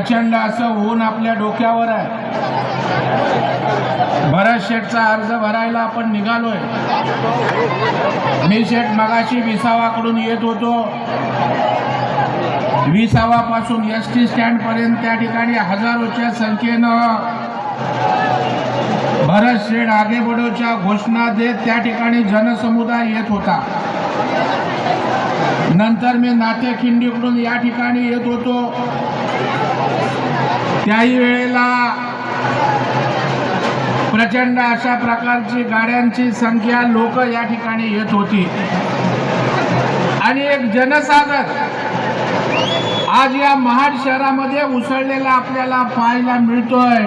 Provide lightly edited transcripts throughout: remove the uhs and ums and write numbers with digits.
प्रचंड असं ऊन आपल्या डोक्यावर आहे. भरत शेठचा अर्ज भरायला आपण निघालोय. मी शेठ मगाशी विसावाकडून येत होतो. विसावापासून एसटी स्टँड पर्यंत त्या ठिकाणी हजारोच्या संख्येनं भरत शेठ आगे बढोच्या घोषणा देत त्या ठिकाणी जनसमुदाय येत होता. नंतर मी नातेखिंडीकडून या ठिकाणी येत होतो. त्याही वेळेला प्रचंड अशा प्रकारची गाड्यांची संख्या लोक या ठिकाणी येत होती आणि एक जनसागर आज या महाड शहरामध्ये उसळलेला आपल्याला पाहायला मिळतोय.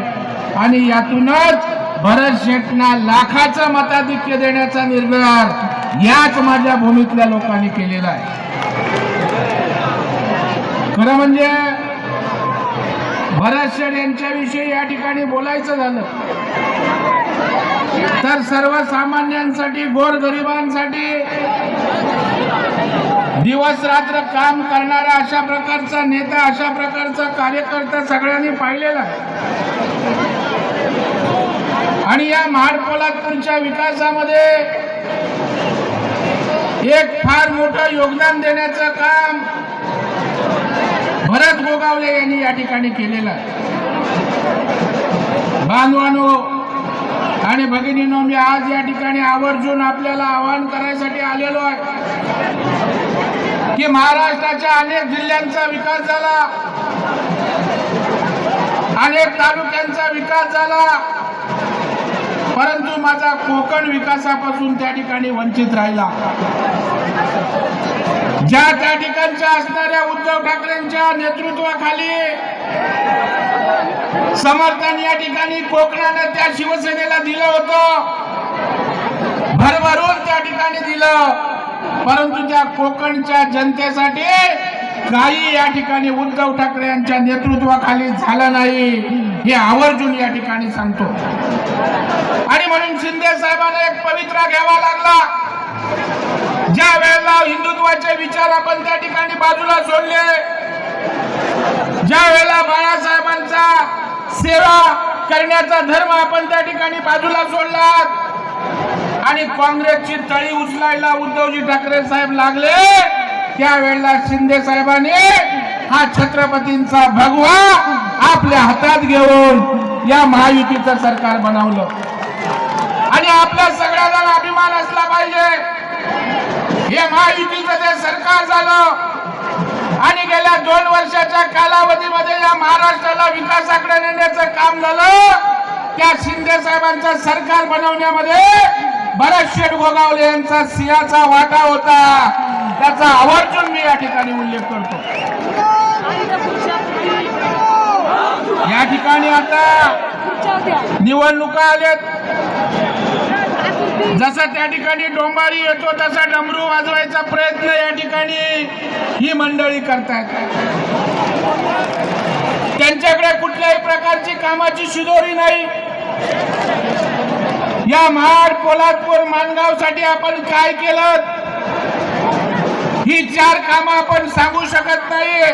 आणि यातूनच भरत शेठना लाखाचं मताधिक्य देण्याचा निर्धार याच माझ्या भूमीतल्या लोकांनी केलेला आहे. खरं म्हणजे भरत शेठ यांच्याविषयी या ठिकाणी बोलायचं झालं तर सर्वसामान्यांसाठी, गोरगरिबांसाठी दिवस रात्र काम करणारा अशा प्रकारचा नेता, अशा प्रकारचा कार्यकर्ता सगळ्यांनी पाहिलेला आहे. आणि या महाड पोलादपूरच्या विकासामध्ये एक फार मोठं योगदान देण्याचं काम भरत गोगावले यांनी या ठिकाणी केलेलं आहे. बांधवांनो आणि भगिनींनो, मी आज या ठिकाणी आवर्जून आपल्याला आवाहन करायसाठी आलेलो आहे की महाराष्ट्राच्या अनेक जिल्ह्यांचा विकास झाला, अनेक तालुक्यांचा विकास झाला, परंतु माझा कोकण विकासापासून त्या ठिकाणी वंचित राहिला. ज्या त्या ठिकाणच्या असणाऱ्या उद्धव ठाकरेंच्या नेतृत्वाखाली समर्थन या ठिकाणी कोकणानं त्या शिवसेनेला दिलं होतं, भरभरून त्या ठिकाणी दिलं, परंतु त्या कोकणच्या जनतेसाठी काही या ठिकाणी उद्धव ठाकरे यांच्या नेतृत्वाखाली झालं नाही, हे आवर्जून या ठिकाणी सांगतो. आणि म्हणून शिंदे साहेबांना एक पवित्रा घ्यावा लागला. ज्या वेळेला हिंदुत्वाचे विचार आपण त्या ठिकाणी बाजूला सोडले, ज्या वेळेला बाळासाहेबांचा सेवा करण्याचा धर्म आपण त्या ठिकाणी बाजूला सोडला आणि काँग्रेसची तळी उचलायला उद्धवजी ठाकरे साहेब लागले, त्यावेळेला शिंदे साहेबांनी हा छत्रपतींचा भगवा आपल्या हातात घेऊन या महायुतीचं सरकार बनवलं. आणि आपल्या सगळ्यांना अभिमान असला पाहिजे, हे महायुतीचं जे सरकार झालं आणि गेल्या 2 वर्षाच्या कालावधीमध्ये या महाराष्ट्राला विकासाकडे नेण्याचं काम झालं, त्या शिंदे साहेबांचं सरकार बनवण्यामध्ये भरत शेठ गोगावले यांचा सिंहाचा वाटा होता. त्याचा आवर्जून मी या ठिकाणी उल्लेख करतो. या ठिकाणी आता निवडणुका आल्यात. जसा त्या ठिकाणी डोंबारी येतो तसा डमरू वाजवायचा प्रयत्न या ठिकाणी ही मंडळी करतात. त्यांच्याकडे कुठल्याही प्रकारची कामाची शिदोरी नाही. या महाड, पोलादपूर, माणगाव साठी आपण काय केलं ही 4 कामं आपण सांगू शकत नाही,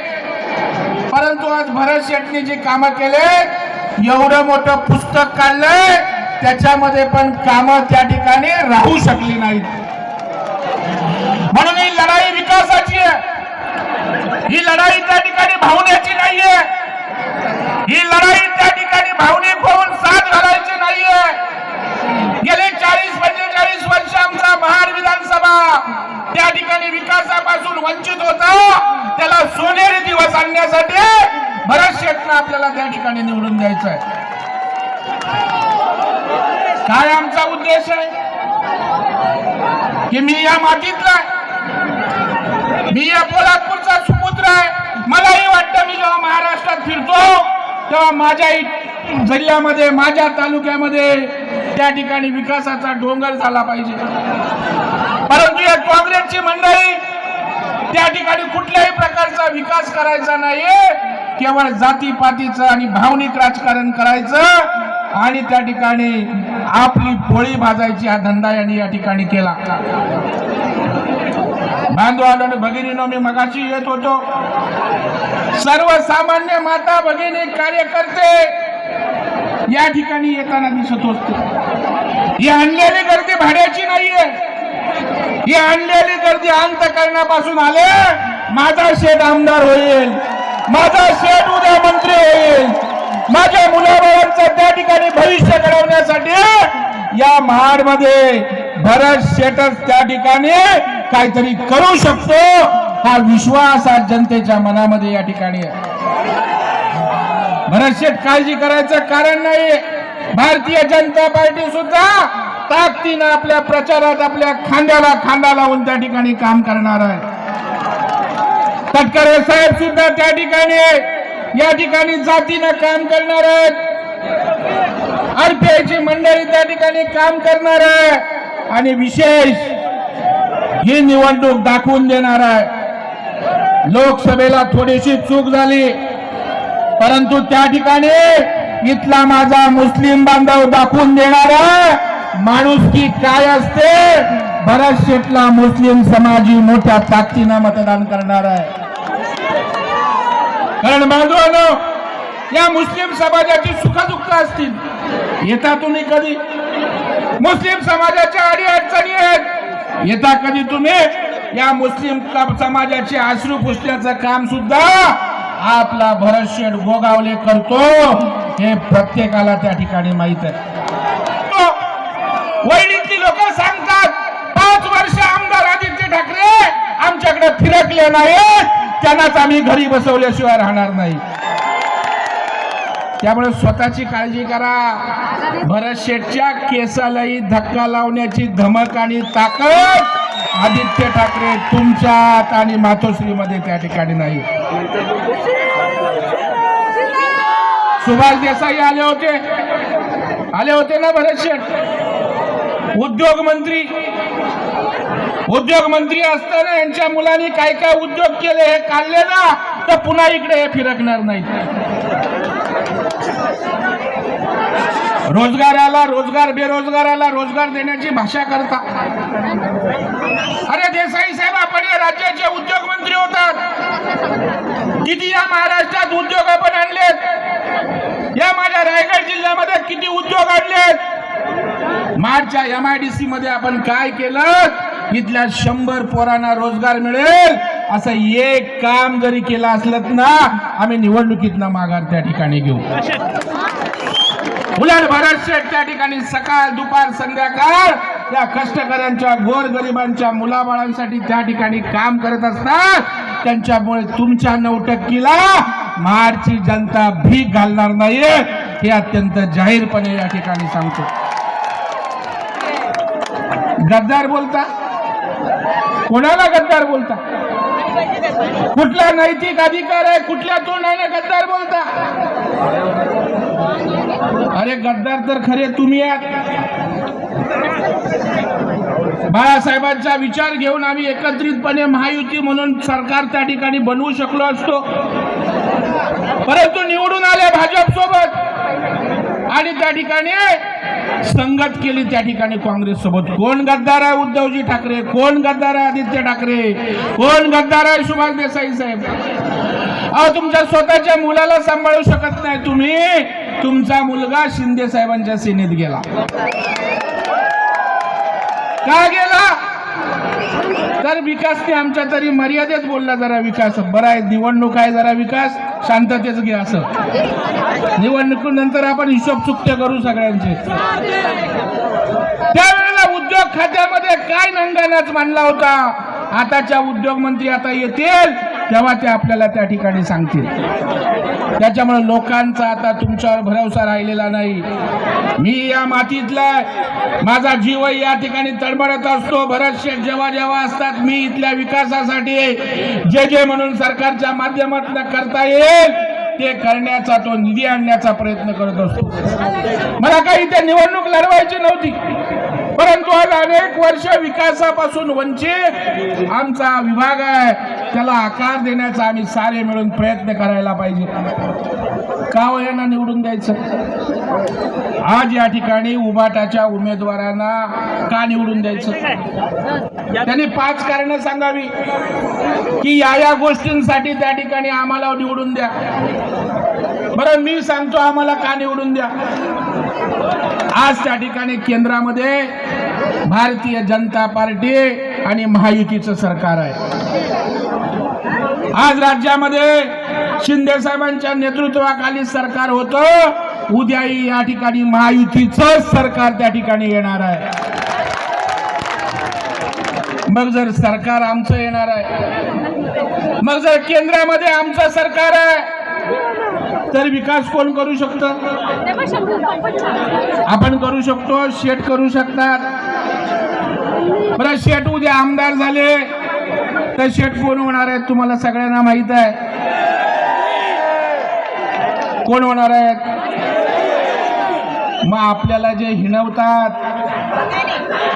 परंतु आज भरत शेठनी जी कामं केले, एवढं मोठं पुस्तक काढलंय, त्याच्यामध्ये पण कामं त्या ठिकाणी राहू शकली नाहीत. म्हणून ही लढाई विकासाची आहे. ही लढाई त्या ठिकाणी भावनेची नाहीये. ही लढाई त्या ठिकाणी भावनिक होऊन साथ घालायची नाहीये. गेले 40-45 वर्ष आमचा महाड विधानसभा त्या ठिकाणी विकासापासून वंचित होता. त्याला सोनेरी दिवस आणण्यासाठी भरत शेठना आपल्याला त्या ठिकाणी निवडून द्यायचं आहे. काय आमचा उद्देश आहे की मी या मातीतला, मी या पोलादपूरचा सुपुत्र आहे. मलाही वाटतं मी जेव्हा महाराष्ट्रात फिरतो तेव्हा माझ्या जिल्ह्यामध्ये, माझ्या तालुक्यामध्ये त्या ठिकाणी विकासाचा डोंगर झाला पाहिजे. परंतु या काँग्रेसची मंडळी त्या ठिकाणी कुठल्याही प्रकारचा विकास करायचा नाहीये, केवळ जातीपातीचं आणि भावनिक राजकारण करायचं आणि त्या ठिकाणी आपली पोळी भाजायची हा धंदा यांनी या ठिकाणी केला. बांधवांनो आणि भगिनींनो, मी मगाशी येत होतो, सर्वसामान्य माता भगिनी कार्यकर्ते या ठिकाणी येताना दिसत होते. ही आणलेली गर्दी भाड्याची नाहीये, ही आणलेली गर्दी अंतःकरणापासून आले. माझा शेठ आमदार होईल, माझा शेठ उद्या मंत्री होईल, माझ्या मुलाबाळांचं त्या ठिकाणी भविष्य घडवण्यासाठी या महाडमध्ये भरत शेठच त्या ठिकाणी काहीतरी करू शकतो, हा विश्वास आज जनतेच्या मनामध्ये या ठिकाणी आहे. भरत शेठ काळजी करायचं कारण नाही. भारतीय जनता पार्टी सुद्धा ताकदीनं आपल्या प्रचारात आपल्या खांद्याला खांदा लावून त्या ठिकाणी काम करणार आहे. तटकरे साहेब सुद्धा त्या ठिकाणी या ठिकाणी जातीनं काम करणार आहेत. आरपीआयची मंडळी त्या ठिकाणी काम करणार आहे आणि विशेष ही निवडणूक दाखवून देणार आहे. लोकसभेला थोडीशी चूक झाली, परंतु त्या ठिकाणी इथला माझा मुस्लिम बांधव दाखवून देणारा माणुसकी काय असते. भरत शेठला मुस्लिम समाजी मोठ्या ताकदीनं मतदान करणार आहे. कारण बांधवांनो, या मुस्लिम समाजाची सुखदुःख असतील, येता तुम्ही कधी? मुस्लिम समाजाच्या अडीअडचणी आहेत, येता कधी तुम्ही? या मुस्लिम समाजाचे अश्रू पुसण्याचं काम सुद्धा आपला भरत शेठ गोगावले करतो, हे प्रत्येकाला त्या ठिकाणी माहित आहे. वैणीतली लोक सांगतात 5 वर्ष आमदार आदित्य ठाकरे आमच्याकडे फिरकले नाहीत, त्यांनाच आम्ही घरी बसवल्याशिवाय राहणार नाही. त्यामुळे स्वतःची काळजी करा. भरत शेठच्या केसालाही धक्का लावण्याची धमक आणि ताकद आदित्य ठाकरे तुमच्यात आणि मातोश्रीमध्ये त्या ठिकाणी नाही. सुभाष देसाई आले होते ना भरत शेठ, उद्योग मंत्री असताना यांच्या मुलांनी काय काय उद्योग केले हे काढले ना, तर पुन्हा इकडे हे फिरकणार नाहीत. बेरोजगाराला रोजगार देण्याची भाषा करता. अरे देसाई साहेब, आपण या राज्याचे उद्योग मंत्री होतात. किती या महाराष्ट्रात उद्योग आपण आणलेत? या माझ्या रायगड जिल्ह्यामध्ये किती उद्योग आणलेत? मार्चच्या MIDC मध्ये आपण काय केलं? इथल्या 100 पोरांना रोजगार मिळेल असं एक काम जरी केलं असलं ना, आम्ही निवडणुकीतनं माघार त्या ठिकाणी घेऊ. उलट भरत शेठ त्या ठिकाणी सकाळ दुपार संध्याकाळ या कष्टकऱ्यांच्या गोरगरिबांच्या मुलाबाळांसाठी त्या ठिकाणी काम करत असतात. त्यांच्यामुळे तुमच्या 9%ला महाडची जनता भीक घालणार नाहीये, हे अत्यंत जाहीरपणे या ठिकाणी सांगतो. गद्दार बोलता, कोणाला गद्दार बोलता? कुठला नैतिक अधिकार आहे? कुठल्या तोंडाने गद्दार बोलता? अरे गद्दार तर खरे तुम्ही आहात. बाळासाहेबांचा विचार घेऊन आम्ही एकत्रितपणे महायुती म्हणून सरकार त्या ठिकाणी बनवू शकलो असतो, परंतु निवडून आले भाजप सोबत आणि त्या ठिकाणी संगत केली त्या ठिकाणी काँग्रेस सोबत. कोण गद्दार आहे? उद्धवजी ठाकरे. कोण गद्दार आहे? आदित्य ठाकरे. कोण गद्दार आहे? सुभाष देसाई साहेब. अहो, तुमच्या स्वतःच्या मुलाला सांभाळू शकत नाही तुम्ही. तुमचा मुलगा शिंदे साहेबांच्या सेनेत गेला. का गेला? तर विकासने आमच्या तरी मर्यादेत बोलला. जरा विकास बरा आहे, निवडणूक आहे, जरा विकास शांततेच घे. असं निवडणुकीनंतर आपण हिशोब चुकते करू सगळ्यांचे. त्यावेळेला उद्योग खात्यामध्ये काय नंगानाच मांडला होता. आताच्या उद्योग मंत्री आता येतील तेव्हा ते आपल्याला त्या ठिकाणी सांगतील. त्याच्यामुळे लोकांचा आता तुमच्यावर भरोसा राहिलेला नाही. मी या मातीतला, माझा जीव या ठिकाणी तडमडत असतो. भरत शेठ जेव्हा जेव्हा असतात, मी इथल्या विकासासाठी जे म्हणून सरकारच्या माध्यमातून करता येईल ते करण्याचा, तो निधी आणण्याचा प्रयत्न करत असतो. मला काही ते निवडणूक लढवायची नव्हती, परंतु आज अनेक वर्ष विकासापासून वंचित आमचा विभाग आहे. त्याला आकार देण्याचा आम्ही सारे मिळून प्रयत्न करायला पाहिजे. का हो यांना निवडून द्यायचं? आज या ठिकाणी उभाटाच्या उमेदवारांना का निवडून द्यायचं? त्यांनी 5 कारणं सांगावी की या गोष्टींसाठी त्या ठिकाणी आम्हाला निवडून द्या. बरं, मी सांगतो आम्हाला का निवडून द्या. आज त्या ठिकाणी केंद्रामध्ये भारतीय जनता पार्टी आणि महायुतीचं सरकार आहे. आज राज्यामध्ये शिंदे साहेबांच्या नेतृत्वाखाली सरकार होतं. उद्याही या ठिकाणी महायुतीचं सरकार त्या ठिकाणी येणार आहे. मग जर सरकार आमचं येणार आहे, मग जर केंद्रामध्ये आमचं सरकार आहे, तर विकास कोण करू शकतं? आपण करू शकतो, शेठ करू शकतात. बरं, शेठ उद्या आमदार झाले तर शेठ कोण होणार आहेत? तुम्हाला सगळ्यांना माहित आहे कोण होणार आहेत. मग आपल्याला जे हिणवतात,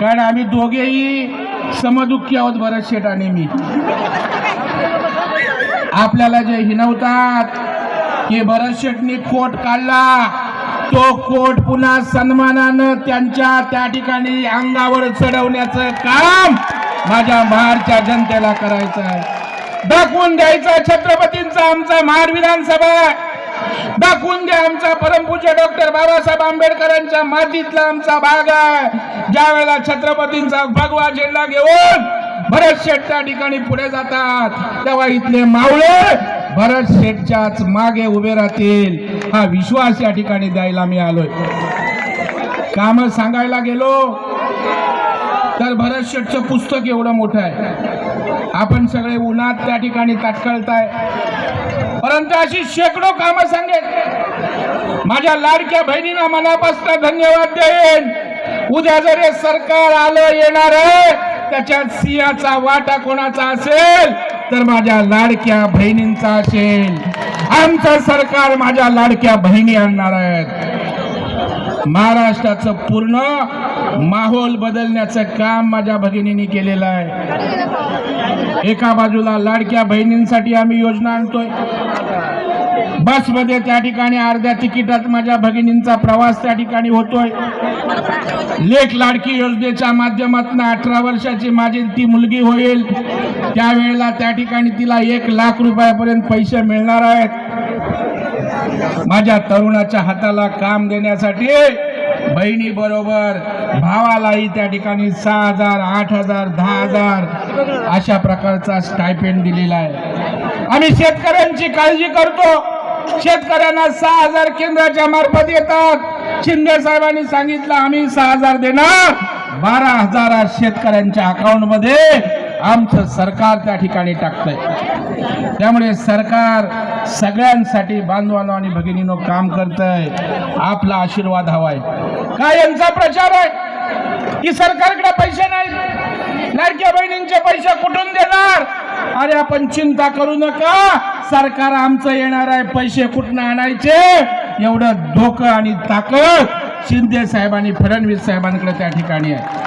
कारण आम्ही दोघेही समदुःखी आहोत, भरत शेठ आणि मी. आपल्याला जे हिणवतात की भरत शेठनी कोट काढला, तो कोट पुन्हा सन्मानानं त्यांच्या त्या ठिकाणी अंगावर चढवण्याचं काम माझ्या महाडच्या जनतेला करायचं आहे. दाखवून द्यायचा छत्रपतींचा आमचा महाड विधानसभा, दाखवून द्या आमचा परमपूज्य डॉक्टर बाबासाहेब आंबेडकरांच्या मातीतला आमचा भाग आहे. ज्या वेळेला छत्रपतींचा भगवा झेंडा घेऊन भरत शेठ त्या ठिकाणी पुढे जातात, तेव्हा इथले मावळे भरत शेठच्याच मागे उभे राहतील, हा विश्वास या ठिकाणी द्यायला मी आलोय. काम सांगायला गेलो तर भरत शेठचं पुस्तक एवढं मोठं आहे. आपण सगळे उन्हात त्या ठिकाणी ताटकळताय, परंतु अशी शेकडो कामं सांगेल. माझ्या लाडक्या बहिणींना मनापासून धन्यवाद देईन. उद्या जर हे सरकार आलं येणार आहे, त्याच्यात सिंहाचा वाटा कोणाचा असेल तर माझ्या लाडक्या बहिणींचा असेल. आमचं सरकार माझ्या लाडक्या बहिणी आणणार आहेत. महाराष्ट्राचं पूर्ण माहोल बदलण्याचं काम माझ्या भगिनींनी केलेलं आहे. एका बाजूला लाडक्या बहिणींसाठी आम्ही योजना आणतोय. बसमध्ये त्या ठिकाणी अर्ध्या तिकिटात माझ्या भगिनींचा प्रवास त्या ठिकाणी होतोय. लेख लाडकी योजनेच्या माध्यमातून 18 वर्षाची माझी ती मुलगी होईल, त्यावेळेला त्या ठिकाणी तिला 1 लाख रुपयापर्यंत पैसे मिळणार आहेत. माझ्या तरुणाच्या हाताला काम देण्यासाठी बहिणी बरोबर भावालाही त्या ठिकाणी 6,000, 8,000, 10,000 अशा प्रकारचा स्टायपेंड दिलेला आहे. आम्ही शेतकऱ्यांची काळजी करतो. शेतकऱ्यांना 6,000 केंद्राच्या मार्फत येतात. शिंदे साहेबांनी सांगितलं आम्ही 6,000 देणार, 12,000 शेतकऱ्यांच्या अकाउंट मध्ये आमचं सरकार त्या ठिकाणी टाकतंय. त्यामुळे सरकार सगळ्यांसाठी बांधवांनो आणि भगिनींनो काम करतंय. आपला आशीर्वाद हवाय. काय यांचा प्रचार आहे की सरकारकडे पैसे नाही, लाडक्या बहिणींचे पैसे कुठून देणार? अरे आपण चिंता करू नका, सरकार आमचं येणार आहे. पैसे कुठून आणायचे एवढं डोकं आणि ताकद शिंदे साहेबांनी फडणवीस साहेबांकडे त्या ठिकाणी आहे.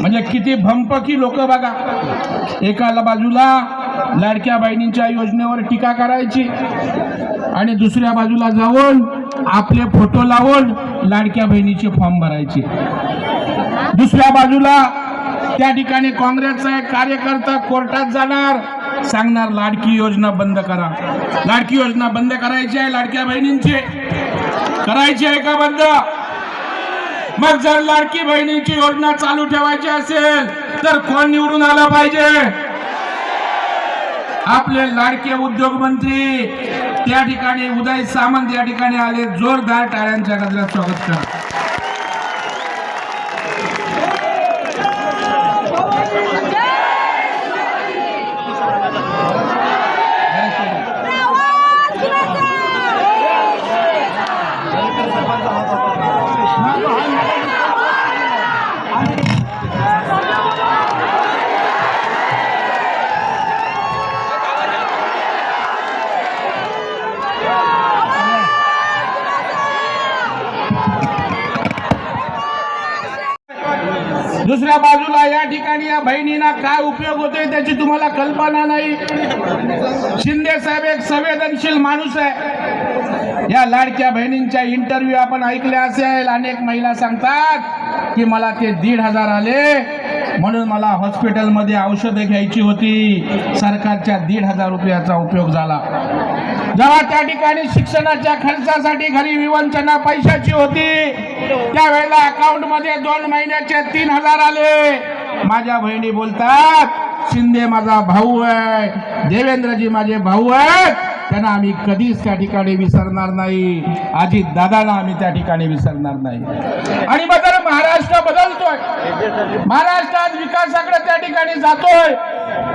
म्हणजे किती भंपकी लोक बघा. एका बाजूला लाडक्या बहिणींच्या योजनेवर टीका करायची आणि दुसऱ्या बाजूला जाऊन आपले फोटो लावून लाडक्या बहिणीचे फॉर्म भरायचे. दुसऱ्या बाजूला त्या ठिकाणी काँग्रेसचा एक कार्यकर्ता कोर्टात जाणार, सांगणार लाडकी योजना बंद करा. लाडकी योजना बंद करायची आहे, लाडक्या बहिणींची करायची आहे का बंद? मग जर लाडकी बहिणीची योजना चालू ठेवायची असेल तर कोण निवडून आला पाहिजे? आपले लाडके उद्योग मंत्री त्या ठिकाणी उदय सामंत या ठिकाणी आले. जोरदार टाळ्यांच्या गजरात स्वागत करा. बाजूला या ठिकाणी या बहिणींना काय उपयोग होतोय त्याची तुम्हाला कल्पना नाही. शिंदे साहेब एक संवेदनशील माणूस आहे. या लाडक्या बहिणींच्या इंटरव्ह्यू आपण ऐकले असेल. अनेक महिला सांगतात की मला ते 1,500 आले म्हणून मला हॉस्पिटलमध्ये औषधं घ्यायची होती. सरकारच्या 1,500 रुपयाचा उपयोग झाला. जेव्हा त्या ठिकाणी शिक्षणाच्या खर्चासाठी घरी विवंचना पैशाची होती त्यावेळेला अकाउंट मध्ये 2 महिन्याचे 3,000 आले. माझ्या बहिणी बोलतात शिंदे माझा भाऊ आहे, देवेंद्रजी माझे भाऊ आहेत, त्यांना आम्ही कधीच त्या ठिकाणी विसरणार नाही. अजित दादांना आम्ही त्या ठिकाणी विसरणार नाही. आणि मग जर महाराष्ट्र बदलतोय, महाराष्ट्रात विकासाकडे त्या ठिकाणी जातोय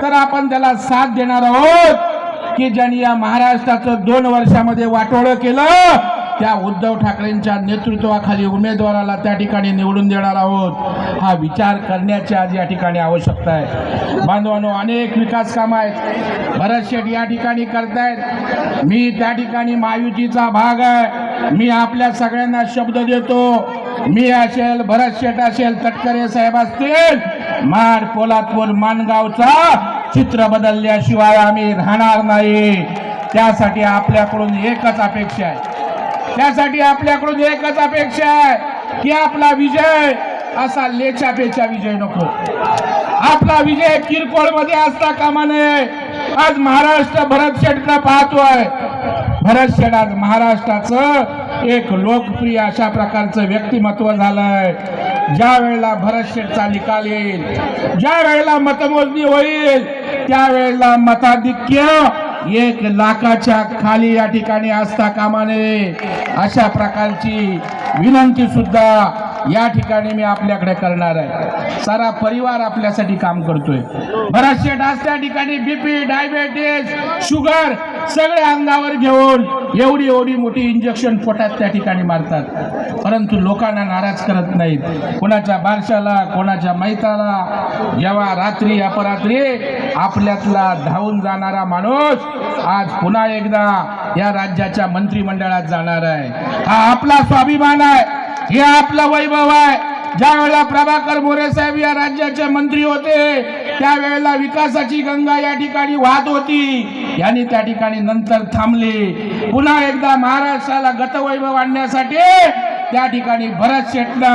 तर आपण त्याला साथ देणार आहोत की ज्यांनी या महाराष्ट्राचं 2 वर्षामध्ये वाटोळं केलं त्या उद्धव ठाकरेंच्या नेतृत्वाखाली उमेदवाराला त्या ठिकाणी निवडून देणार आहोत. हा विचार करण्याची आज या ठिकाणी आवश्यकता आहे. बांधवांनो, अनेक विकास कामं आहेत. भरत शेठ या ठिकाणी करतायत. मी त्या ठिकाणी महायुतीचा भाग आहे. मी आपल्या सगळ्यांना शब्द देतो, मी असेल, भरत शेठ असेल, तटकरे साहेब असतील, माड पोलादपूर माणगावचा चित्र बदलल्याशिवाय आम्ही राहणार नाही. त्यासाठी आपल्याकडून एकच अपेक्षा आहे, त्यासाठी आपल्याकडून एकच अपेक्षा आहे की आपला विजय असा लेचापेचा विजय नको. आपला विजय किरकोळ मध्ये असता कामा नये. आज महाराष्ट्र भरत शेठला पाहतोय. भरत शेठ आज महाराष्ट्राचं एक लोकप्रिय अशा प्रकारचं व्यक्तिमत्व झालंय. ज्या वेळेला भरत शेठचा निकाल येईल, ज्या वेळेला मतमोजणी होईल त्यावेळेला मताधिक्य 1,00,000च्या खाली या ठिकाणी असता कामा नये. अशा प्रकारची विनंती सुद्धा या ठिकाणी मी आपल्याकडे करणार आहे. सारा परिवार आपल्यासाठी काम करतोय. भरत शेठ आज त्या ठिकाणी बीपी, डायबिटीज, शुगर सगळे अंगावर घेऊन एवढी मोठी इंजेक्शन पोटात त्या ठिकाणी मारतात, परंतु लोकांना नाराज करत नाहीत. कोणाच्या बारशाला, कोणाच्या मैताला, जेव्हा रात्री अपरात्री आपल्यातला धावून जाणारा माणूस आज पुन्हा एकदा या राज्याच्या मंत्रिमंडळात जाणार आहे. हा आपला स्वाभिमान आहे, हे आपलं वैभव आहे. ज्या वेळेला प्रभाकर मोरे साहेब या राज्याचे मंत्री होते त्यावेळेला विकासाची गंगा या ठिकाणी वाहत होती. यांनी त्या ठिकाणी नंतर थांबले. पुन्हा एकदा महाराष्ट्राला गतवैभव आणण्यासाठी त्या ठिकाणी भरत शेठला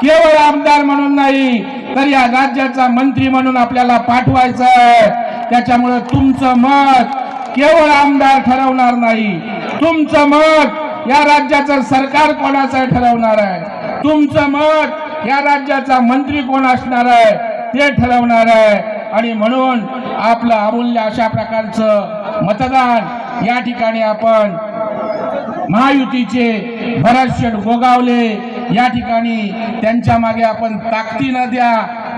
केवळ आमदार म्हणून नाही तर या राज्याचा मंत्री म्हणून आपल्याला पाठवायचं आहे. त्याच्यामुळे तुमचं मत केवळ आमदार ठरवणार नाही, तुमचं मत या राज्याचं सरकार कोणाचं ठरवणार आहे. तुमचं मत या राज्याचा मंत्री कोण असणार आहे ते ठरवणार आहे. आणि म्हणून आपलं अमूल्य अशा प्रकारचं मतदान या ठिकाणी आपण महायुतीचे भरत शेठ गोगावले या ठिकाणी त्यांच्या मागे आपण ताकदीनं द्या.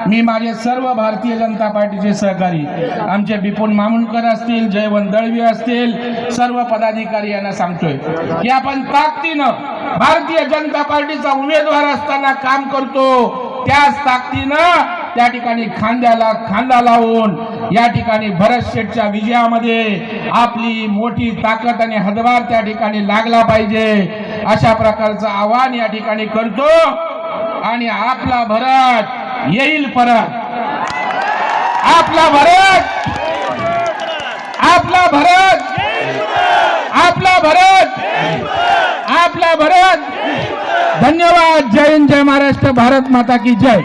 मी माझे सर्व भारतीय जनता पार्टीचे सहकारी, आमचे बिपुन मामुणकर असतील, जयवंत दळवी असतील, सर्व पदाधिकारी यांना सांगतोय की आपण ताकदीनं भारतीय जनता पार्टीचा उमेदवार असताना काम करतो. त्याच ताकदीनं त्या ठिकाणी खांद्याला खांदा लावून या ठिकाणी भरत शेठच्या विजयामध्ये आपली मोठी ताकद आणि हातभार त्या ठिकाणी लागला पाहिजे. अशा प्रकारचं आवाहन या ठिकाणी करतो. आणि आपला भरत येईल परत, आपला भरत, आपला भरत, आपला भरत, आपला भरत. धन्यवाद. जय हिंद, जय महाराष्ट्र, भारत माता की जय.